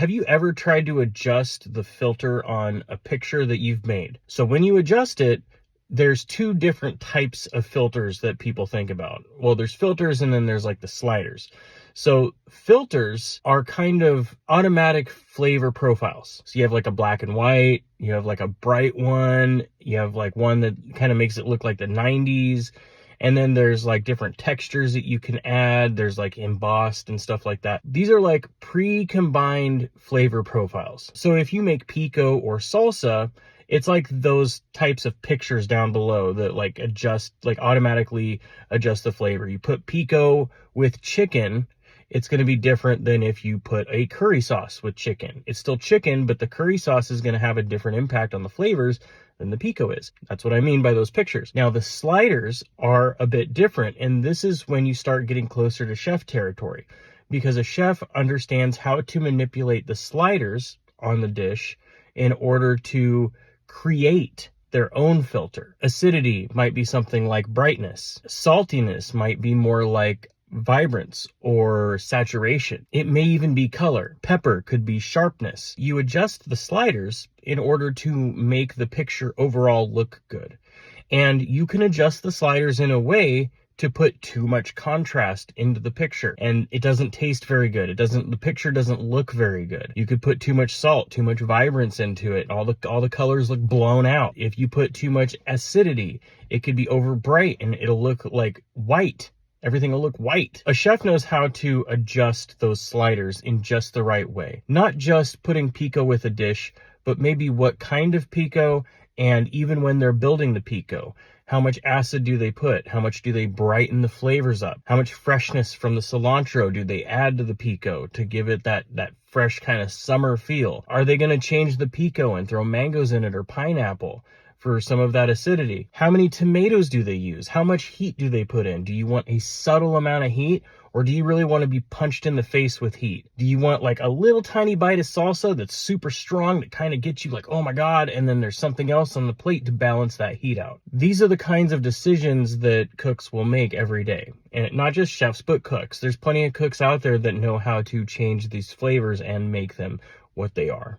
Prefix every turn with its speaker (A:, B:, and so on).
A: have you ever tried to adjust the filter on a picture that you've made? So when you adjust it, there's two different types of filters that people think about. Well, there's filters and then there's like the sliders. So filters are kind of automatic flavor profiles. So you have like a black and white, you have like a bright one, you have like one that kind of makes it look like the 90s. And then there's like different textures that you can add. There's like embossed and stuff like that. These are like pre-combined flavor profiles. So if you make pico or salsa, it's like those types of pictures down below that like adjust, like automatically adjust the flavor. You put pico with chicken, it's going to be different than if you put a curry sauce with chicken. It's still chicken, but the curry sauce is going to have a different impact on the flavors than the pico is. That's what I mean by those pictures. Now the sliders are a bit different, and this is when you start getting closer to chef territory, because a chef understands how to manipulate the sliders on the dish in order to create their own filter. Acidity might be something like brightness. Saltiness might be more like vibrance or saturation. It may even be color. Pepper could be sharpness. You adjust the sliders in order to make the picture overall look good. And you can adjust the sliders in a way to put too much contrast into the picture, and it doesn't taste very good. The picture doesn't look very good. You could put too much salt, too much vibrance into it. All the colors look blown out. If you put too much acidity, it could be over bright and it'll look like white. Everything will look white. A chef knows how to adjust those sliders in just the right way. Not just putting pico with a dish, but maybe what kind of pico, and even when they're building the pico, how much acid do they put? How much do they brighten the flavors up? How much freshness from the cilantro do they add to the pico to give it that fresh kind of summer feel? Are they going to change the pico and throw mangoes in it or pineapple for some of that acidity? How many tomatoes do they use? How much heat do they put in? Do you want a subtle amount of heat, or do you really want to be punched in the face with heat? Do you want like a little tiny bite of salsa that's super strong that kind of gets you like, oh my God, and then there's something else on the plate to balance that heat out? These are the kinds of decisions that cooks will make every day. And not just chefs, but cooks. There's plenty of cooks out there that know how to change these flavors and make them what they are.